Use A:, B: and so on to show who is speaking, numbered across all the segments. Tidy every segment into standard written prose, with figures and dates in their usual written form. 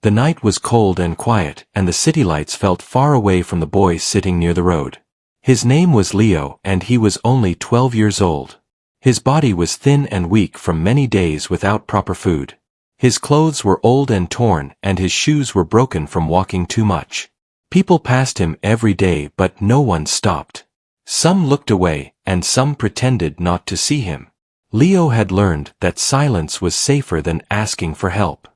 A: The night was cold and quiet, and the city lights felt far away from the boy sitting near the road. His name was Leo, and he was only 12 years old. His body was thin and weak from many days without proper food. His clothes were old and torn, and his shoes were broken from walking too much. People passed him every day, but no one stopped. Some looked away, and some pretended not to see him. Leo had learned that silence was safer than asking for help.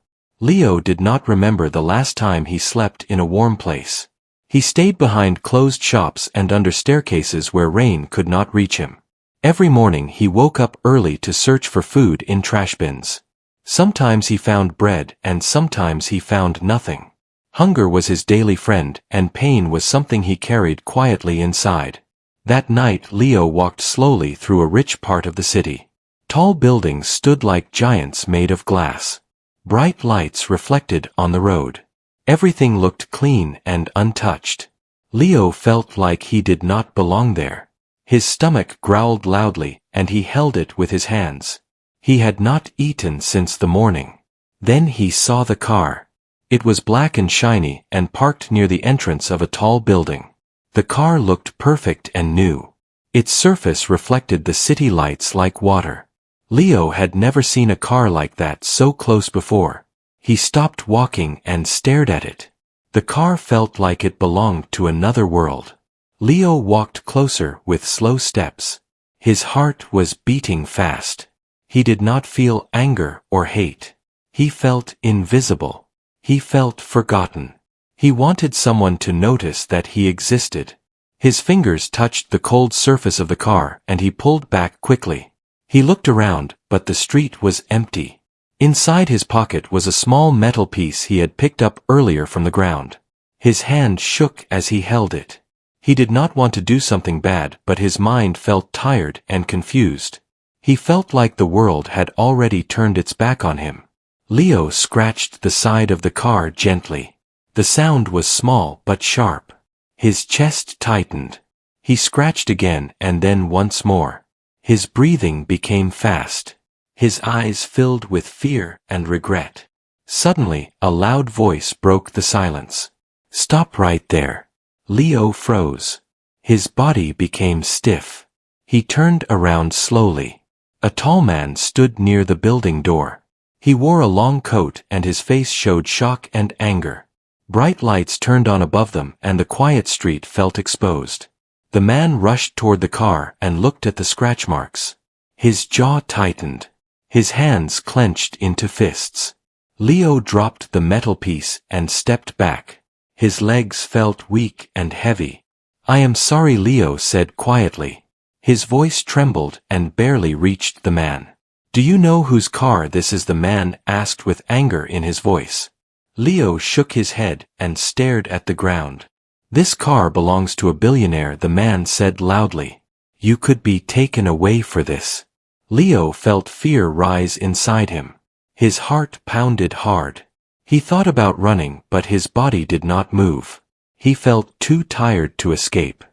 A: Leo did not remember the last time he slept in a warm place. He stayed behind closed shops and under staircases where rain could not reach him. Every morning he woke up early to search for food in trash bins. Sometimes he found bread, and sometimes he found nothing. Hunger was his daily friend, and pain was something he carried quietly inside. That night Leo walked slowly through a rich part of the city. Tall buildings stood like giants made of glass. Bright lights reflected on the road. Everything looked clean and untouched. Leo felt like he did not belong there. His stomach growled loudly, and he held it with his hands. He had not eaten since the morning. Then he saw the car. It was black and shiny, and parked near the entrance of a tall building. The car looked perfect and new. Its surface reflected the city lights like water. Leo had never seen a car like that so close before. He stopped walking and stared at it. The car felt like it belonged to another world. Leo walked closer with slow steps. His heart was beating fast. He did not feel anger or hate. He felt invisible. He felt forgotten. He wanted someone to notice that he existed. His fingers touched the cold surface of the car, and he pulled back quickly. He looked around, but the street was empty. Inside his pocket was a small metal piece he had picked up earlier from the ground. His hand shook as he held it. He did not want to do something bad, but his mind felt tired and confused. He felt like the world had already turned its back on him. Leo scratched the side of the car gently. The sound was small but sharp. His chest tightened. He scratched again and then once more. His breathing became fast. His eyes filled with fear and regret. Suddenly, a loud voice broke the silence. "Stop right there." Leo froze. His body became stiff. He turned around slowly. A tall man stood near the building door. He wore a long coat, and his face showed shock and anger. Bright lights turned on above them, and the quiet street felt exposed. The man rushed toward the car and looked at the scratch marks. His jaw tightened. His hands clenched into fists. Leo dropped the metal piece and stepped back. His legs felt weak and heavy. "I am sorry," Leo said quietly. His voice trembled and barely reached the man. "Do you know whose car this is?" the man asked with anger in his voice. Leo shook his head and stared at the ground. "This car belongs to a billionaire," the man said loudly. "You could be taken away for this." Leo felt fear rise inside him. His heart pounded hard. He thought about running, but his body did not move. He felt too tired to escape.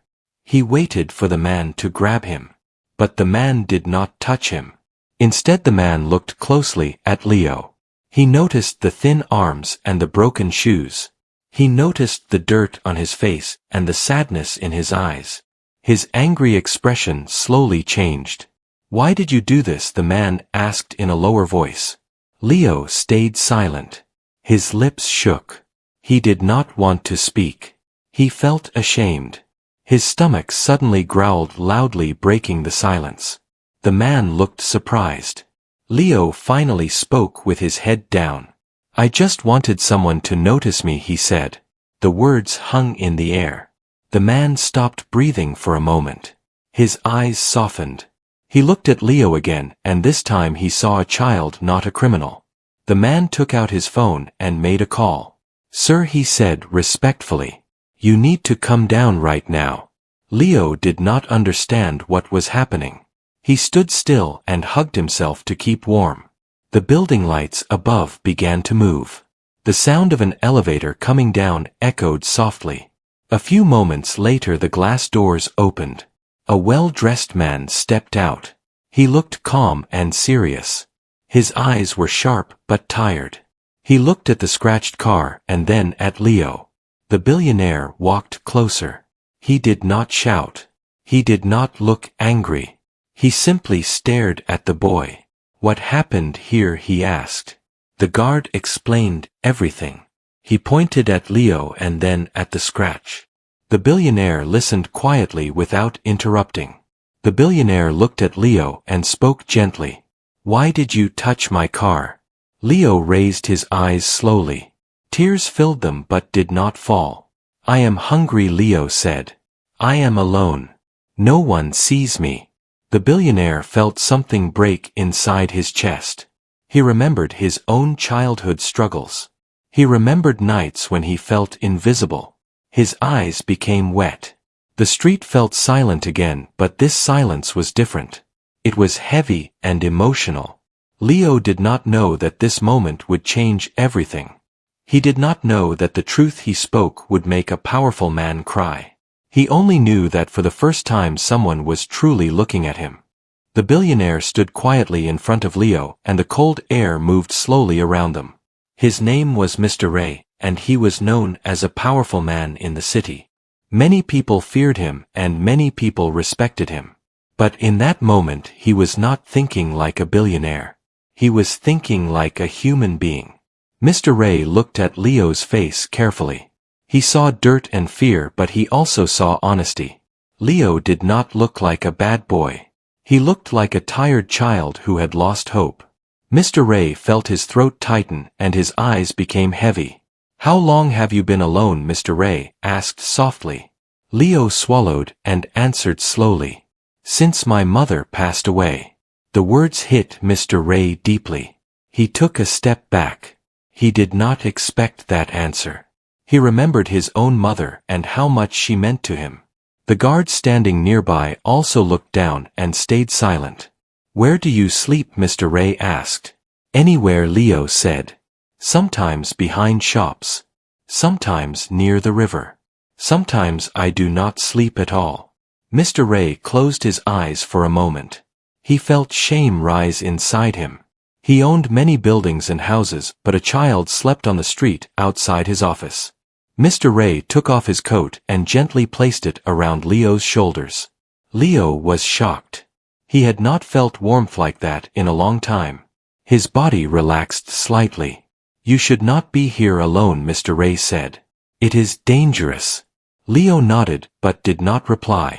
A: He waited for the man to grab him. But the man did not touch him. Instead, the man looked closely at Leo. He noticed the thin arms and the broken shoes. He noticed the dirt on his face and the sadness in his eyes. His angry expression slowly changed. "Why did you do this?" the man asked in a lower voice. Leo stayed silent. His lips shook. He did not want to speak. He felt ashamed. His stomach suddenly growled loudly, breaking the silence. The man looked surprised. Leo finally spoke with his head down. "I just wanted someone to notice me," he said. The words hung in the air. The man stopped breathing for a moment. His eyes softened. He looked at Leo again, and this time he saw a child, not a criminal. The man took out his phone and made a call. "Sir," he said respectfully, "you need to come down right now." Leo did not understand what was happening. He stood still and hugged himself to keep warm. The building lights above began to move. The sound of an elevator coming down echoed softly. A few moments later, the glass doors opened. A well-dressed man stepped out. He looked calm and serious. His eyes were sharp but tired. He looked at the scratched car and then at Leo. The billionaire walked closer. He did not shout. He did not look angry. He simply stared at the boy. "What happened here?" he asked. The guard explained everything. He pointed at Leo and then at the scratch. The billionaire listened quietly without interrupting. The billionaire looked at Leo and spoke gently. "Why did you touch my car?" Leo raised his eyes slowly. Tears filled them but did not fall. "I am hungry," Leo said. "I am alone. No one sees me." The billionaire felt something break inside his chest. He remembered his own childhood struggles. He remembered nights when he felt invisible. His eyes became wet. The street felt silent again, but this silence was different. It was heavy and emotional. Leo did not know that this moment would change everything. He did not know that the truth he spoke would make a powerful man cry. He only knew that for the first time someone was truly looking at him. The billionaire stood quietly in front of Leo and the cold air moved slowly around them. His name was Mr. Ray, and he was known as a powerful man in the city. Many people feared him and many people respected him. But in that moment he was not thinking like a billionaire. He was thinking like a human being. Mr. Ray looked at Leo's face carefully. He saw dirt and fear, but he also saw honesty. Leo did not look like a bad boy. He looked like a tired child who had lost hope. Mr. Ray felt his throat tighten and his eyes became heavy. "How long have you been alone?" Mr. Ray asked softly. Leo swallowed and answered slowly. "Since my mother passed away." The words hit Mr. Ray deeply. He took a step back. He did not expect that answer. He remembered his own mother and how much she meant to him. The guard standing nearby also looked down and stayed silent. "Where do you sleep?" Mr. Ray asked. "Anywhere," Leo said. "Sometimes behind shops. Sometimes near the river. Sometimes I do not sleep at all." Mr. Ray closed his eyes for a moment. He felt shame rise inside him. He owned many buildings and houses, but a child slept on the street outside his office. Mr. Ray took off his coat and gently placed it around Leo's shoulders. Leo was shocked. He had not felt warmth like that in a long time. His body relaxed slightly. "You should not be here alone," Mr. Ray said. "It is dangerous." Leo nodded but did not reply.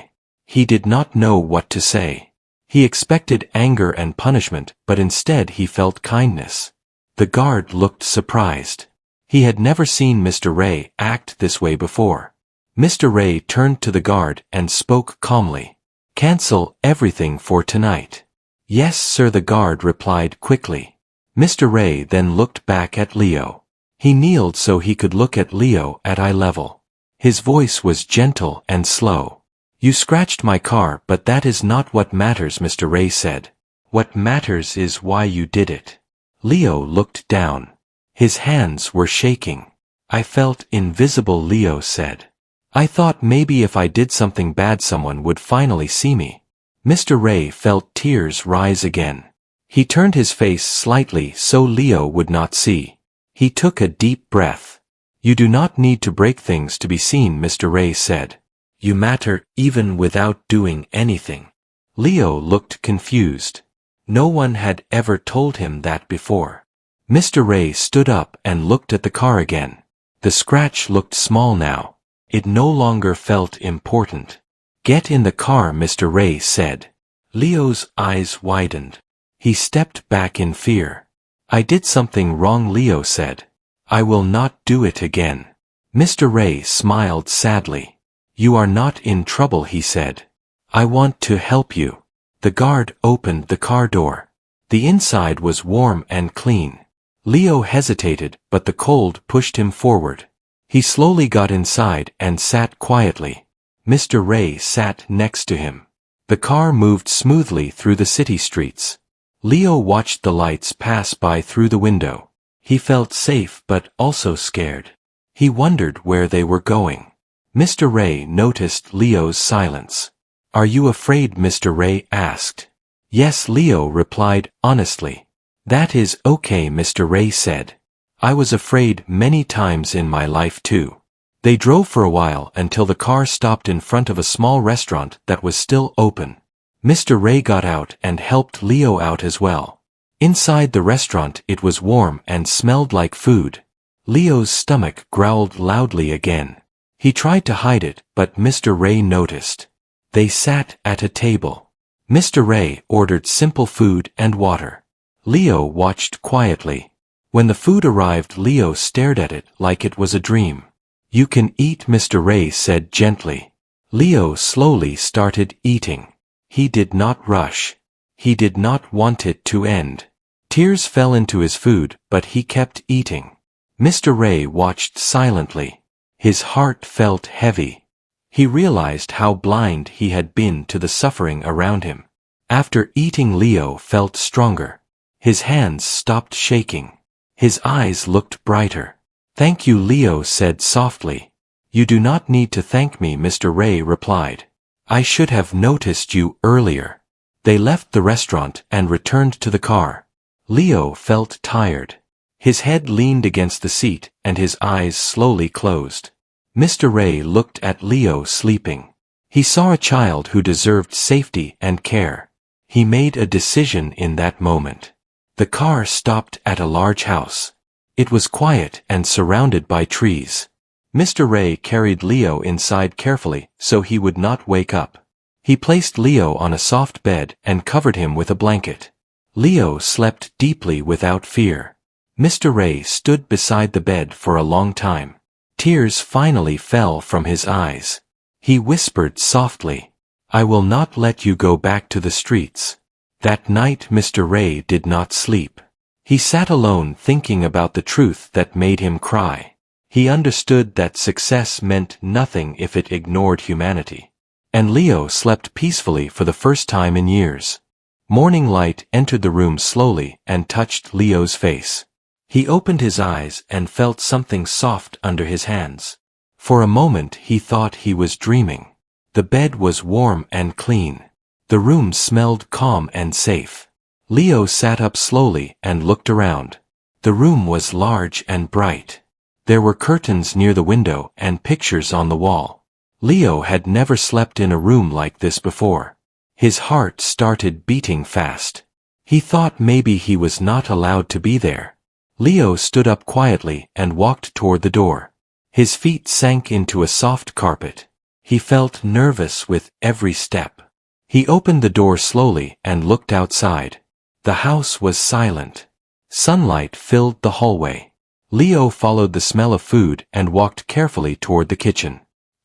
A: He did not know what to say. He expected anger and punishment, but instead he felt kindness. The guard looked surprised. He had never seen Mr. Ray act this way before. Mr. Ray turned to the guard and spoke calmly. "Cancel everything for tonight." "Yes, sir," the guard replied quickly. Mr. Ray then looked back at Leo. He kneeled so he could look at Leo at eye level. His voice was gentle and slow. "You scratched my car, but that is not what matters," Mr. Ray said. "What matters is why you did it." Leo looked down. His hands were shaking. "I felt invisible," Leo said. "I thought maybe if I did something bad someone would finally see me." Mr. Ray felt tears rise again. He turned his face slightly so Leo would not see. He took a deep breath. "You do not need to break things to be seen," Mr. Ray said. "You matter even without doing anything." Leo looked confused. No one had ever told him that before. Mr. Ray stood up and looked at the car again. The scratch looked small now. It no longer felt important. "Get in the car," Mr. Ray said. Leo's eyes widened. He stepped back in fear. "I did something wrong," Leo said. "I will not do it again." Mr. Ray smiled sadly. "You are not in trouble," he said. "I want to help you." The guard opened the car door. The inside was warm and clean. Leo hesitated, but the cold pushed him forward. He slowly got inside and sat quietly. Mr. Ray sat next to him. The car moved smoothly through the city streets. Leo watched the lights pass by through the window. He felt safe but also scared. He wondered where they were going. Mr. Ray noticed Leo's silence. "Are you afraid?" Mr. Ray asked. "Yes," Leo replied honestly. "That is okay," Mr. Ray said. I was afraid many times in my life too. They drove for a while until the car stopped in front of a small restaurant that was still open. Mr. Ray got out and helped Leo out as well. Inside the restaurant it was warm and smelled like food. Leo's stomach growled loudly again. He tried to hide it, but Mr. Ray noticed. They sat at a table. Mr. Ray ordered simple food and water. Leo watched quietly. When the food arrived, Leo stared at it like it was a dream. "You can eat," Mr. Ray said gently. Leo slowly started eating. He did not rush. He did not want it to end. Tears fell into his food, but he kept eating. Mr. Ray watched silently. His heart felt heavy. He realized how blind he had been to the suffering around him. After eating, Leo felt stronger. His hands stopped shaking. His eyes looked brighter. "Thank you," Leo said softly. "You do not need to thank me," Mr. Ray replied. "I should have noticed you earlier." They left the restaurant and returned to the car. Leo felt tired. His head leaned against the seat and his eyes slowly closed. Mr. Ray looked at Leo sleeping. He saw a child who deserved safety and care. He made a decision in that moment. The car stopped at a large house. It was quiet and surrounded by trees. Mr. Ray carried Leo inside carefully so he would not wake up. He placed Leo on a soft bed and covered him with a blanket. Leo slept deeply without fear. Mr. Ray stood beside the bed for a long time. Tears finally fell from his eyes. He whispered softly, "I will not let you go back to the streets." That night Mr. Ray did not sleep. He sat alone thinking about the truth that made him cry. He understood that success meant nothing if it ignored humanity. And Leo slept peacefully for the first time in years. Morning light entered the room slowly and touched Leo's face. He opened his eyes and felt something soft under his hands. For a moment he thought he was dreaming. The bed was warm and clean. The room smelled calm and safe. Leo sat up slowly and looked around. The room was large and bright. There were curtains near the window and pictures on the wall. Leo had never slept in a room like this before. His heart started beating fast. He thought maybe he was not allowed to be there. Leo stood up quietly and walked toward the door. His feet sank into a soft carpet. He felt nervous with every step. He opened the door slowly and looked outside. The house was silent. Sunlight filled the hallway. Leo followed the smell of food and walked carefully toward the kitchen.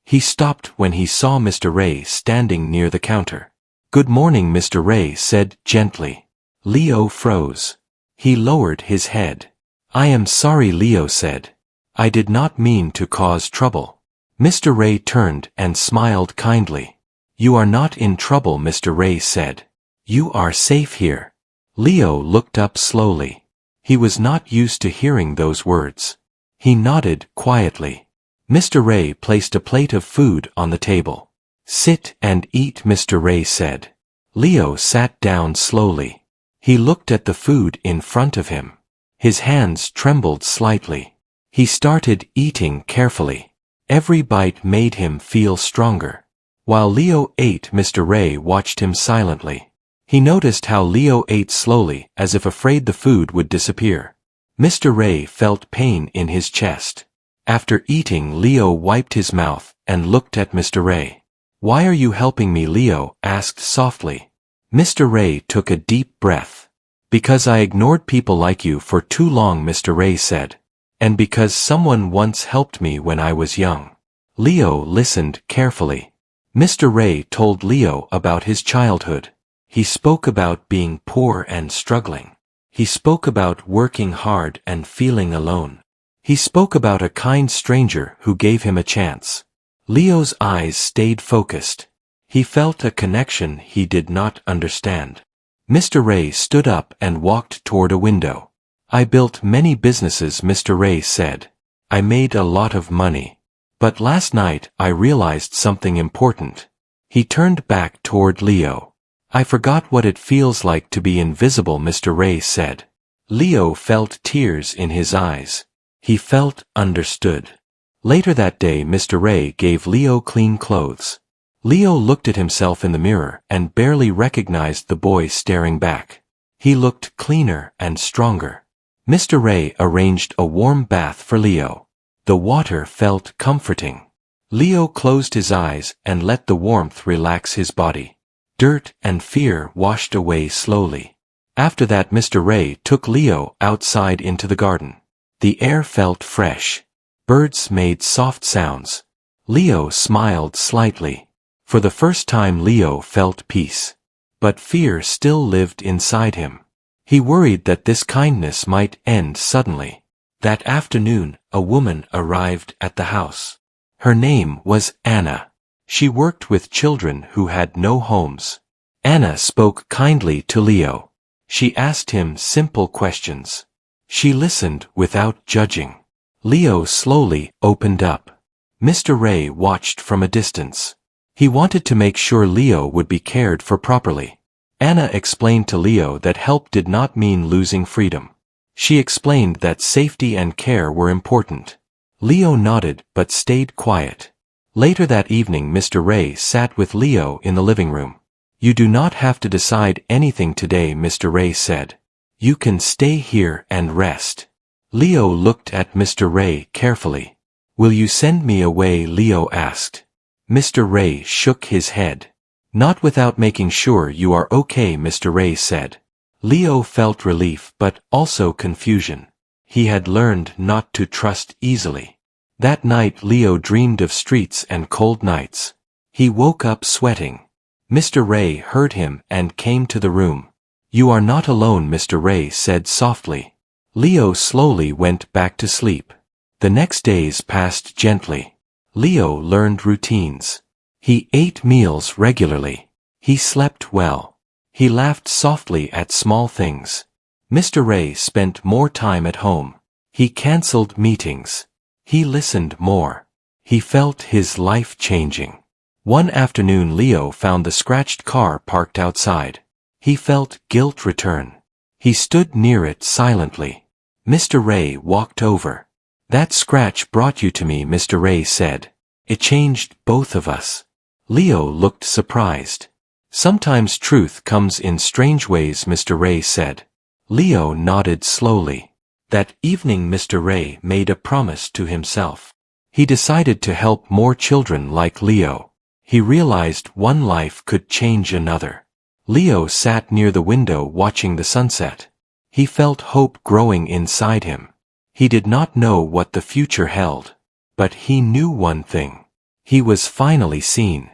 A: He stopped when he saw Mr. Ray standing near the counter. "Good morning," Mr. Ray said gently. Leo froze. He lowered his head. "I am sorry," Leo said. "I did not mean to cause trouble." Mr. Ray turned and smiled kindly. "You are not in trouble," Mr. Ray said. "You are safe here." Leo looked up slowly. He was not used to hearing those words. He nodded quietly. Mr. Ray placed a plate of food on the table. "Sit and eat," Mr. Ray said. Leo sat down slowly. He looked at the food in front of him. His hands trembled slightly. He started eating carefully. Every bite made him feel stronger. While Leo ate, Mr. Ray watched him silently. He noticed how Leo ate slowly, as if afraid the food would disappear. Mr. Ray felt pain in his chest. After eating, Leo wiped his mouth and looked at Mr. Ray. "Why are you helping me?" Leo asked softly. Mr. Ray took a deep breath. "Because I ignored people like you for too long," Mr. Ray said. "And because someone once helped me when I was young." Leo listened carefully. Mr. Ray told Leo about his childhood. He spoke about being poor and struggling. He spoke about working hard and feeling alone. He spoke about a kind stranger who gave him a chance. Leo's eyes stayed focused. He felt a connection he did not understand. Mr. Ray stood up and walked toward a window. "I built many businesses," Mr. Ray said. "I made a lot of money. But last night I realized something important." He turned back toward Leo. "I forgot what it feels like to be invisible," Mr. Ray said. Leo felt tears in his eyes. He felt understood. Later that day, Mr. Ray gave Leo clean clothes. Leo looked at himself in the mirror and barely recognized the boy staring back. He looked cleaner and stronger. Mr. Ray arranged a warm bath for Leo. The water felt comforting. Leo closed his eyes and let the warmth relax his body. Dirt and fear washed away slowly. After that, Mr. Ray took Leo outside into the garden. The air felt fresh. Birds made soft sounds. Leo smiled slightly. For the first time, Leo felt peace. But fear still lived inside him. He worried that this kindness might end suddenly. That afternoon, a woman arrived at the house. Her name was Anna. She worked with children who had no homes. Anna spoke kindly to Leo. She asked him simple questions. She listened without judging. Leo slowly opened up. Mr. Ray watched from a distance. He wanted to make sure Leo would be cared for properly. Anna explained to Leo that help did not mean losing freedom. She explained that safety and care were important. Leo nodded but stayed quiet. Later that evening, Mr. Ray sat with Leo in the living room. "You do not have to decide anything today," Mr. Ray said. "You can stay here and rest." Leo looked at Mr. Ray carefully. "Will you send me away?" Leo asked. Mr. Ray shook his head. "Not without making sure you are okay," Mr. Ray said. Leo felt relief but also confusion. He had learned not to trust easily. That night, Leo dreamed of streets and cold nights. He woke up sweating. Mr. Ray heard him and came to the room. "You are not alone," Mr. Ray said softly. Leo slowly went back to sleep. The next days passed gently. Leo learned routines. He ate meals regularly. He slept well. He laughed softly at small things. Mr. Ray spent more time at home. He canceled meetings. He listened more. He felt his life changing. One afternoon, Leo found the scratched car parked outside. He felt guilt return. He stood near it silently. Mr. Ray walked over. "That scratch brought you to me," Mr. Ray said. "It changed both of us." Leo looked surprised. "Sometimes truth comes in strange ways," Mr. Ray said. Leo nodded slowly. That evening, Mr. Ray made a promise to himself. He decided to help more children like Leo. He realized one life could change another. Leo sat near the window watching the sunset. He felt hope growing inside him. He did not know what the future held. But he knew one thing. He was finally seen.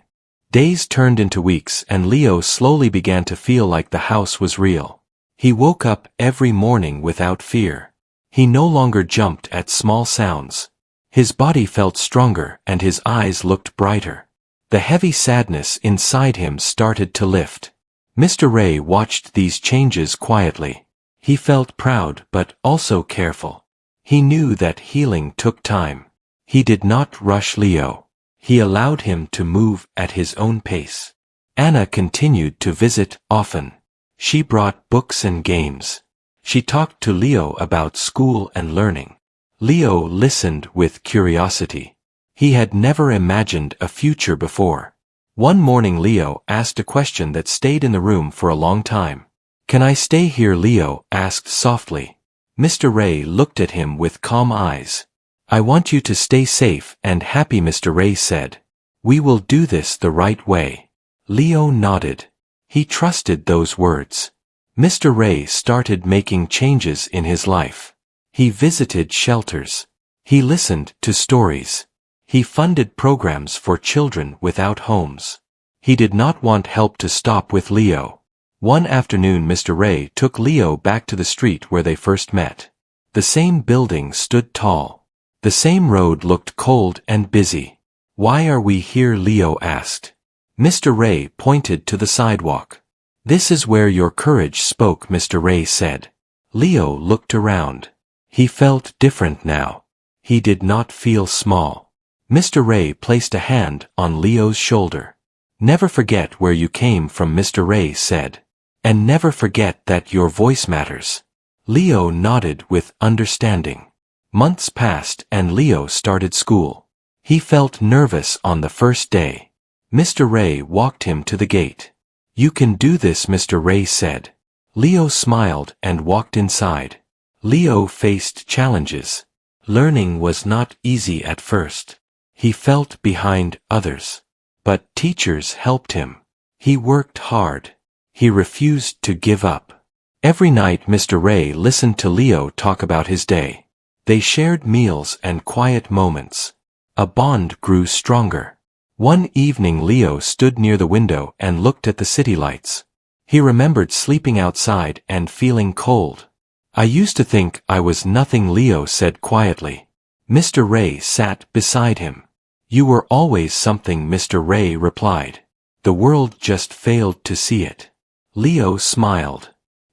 A: Days turned into weeks and Leo slowly began to feel like the house was real. He woke up every morning without fear. He no longer jumped at small sounds. His body felt stronger and his eyes looked brighter. The heavy sadness inside him started to lift. Mr. Ray watched these changes quietly. He felt proud but also careful. He knew that healing took time. He did not rush Leo. He allowed him to move at his own pace. Anna continued to visit often. She brought books and games. She talked to Leo about school and learning. Leo listened with curiosity. He had never imagined a future before. One morning, Leo asked a question that stayed in the room for a long time. "Can I stay here?" Leo asked softly. Mr. Ray looked at him with calm eyes. "I want you to stay safe and happy," Mr. Ray said. "We will do this the right way." Leo nodded. He trusted those words. Mr. Ray started making changes in his life. He visited shelters. He listened to stories. He funded programs for children without homes. He did not want help to stop with Leo. One afternoon, Mr. Ray took Leo back to the street where they first met. The same building stood tall. The same road looked cold and busy. "Why are we here?" Leo asked. Mr. Ray pointed to the sidewalk. "This is where your courage spoke," Mr. Ray said. Leo looked around. He felt different now. He did not feel small. Mr. Ray placed a hand on Leo's shoulder. "Never forget where you came from," Mr. Ray said. "And never forget that your voice matters." Leo nodded with understanding. Months passed and Leo started school. He felt nervous on the first day. Mr. Ray walked him to the gate. "You can do this," Mr. Ray said. Leo smiled and walked inside. Leo faced challenges. Learning was not easy at first. He felt behind others. But teachers helped him. He worked hard. He refused to give up. Every night Mr. Ray listened to Leo talk about his day. They shared meals and quiet moments. A bond grew stronger. One evening Leo stood near the window and looked at the city lights. He remembered sleeping outside and feeling cold. "I used to think I was nothing," Leo said quietly. Mr. Ray sat beside him. "You were always something," Mr. Ray replied. "The world just failed to see it." Leo smiled.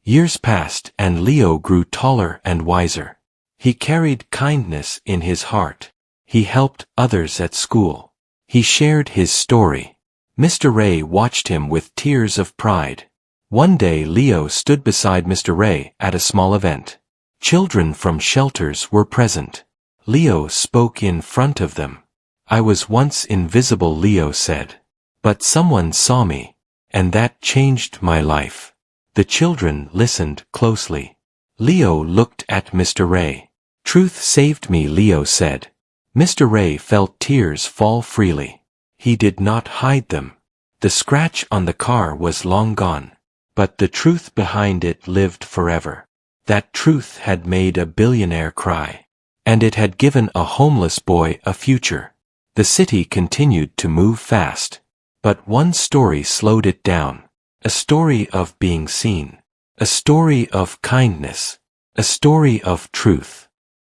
A: Years passed and Leo grew taller and wiser. He carried kindness in his heart. He helped others at school. He shared his story. Mr. Ray watched him with tears of pride. One day Leo stood beside Mr. Ray at a small event. Children from shelters were present. Leo spoke in front of them. "I was once invisible," Leo said. "But someone saw me, and that changed my life." The children listened closely. Leo looked at Mr. Ray. "Truth saved me," Leo said. Mr. Ray felt tears fall freely. He did not hide them. The scratch on the car was long gone. But the truth behind it lived forever. That truth had made a billionaire cry. And it had given a homeless boy a future. The city continued to move fast. But one story slowed it down. A story of being seen. A story of kindness. A story of truth.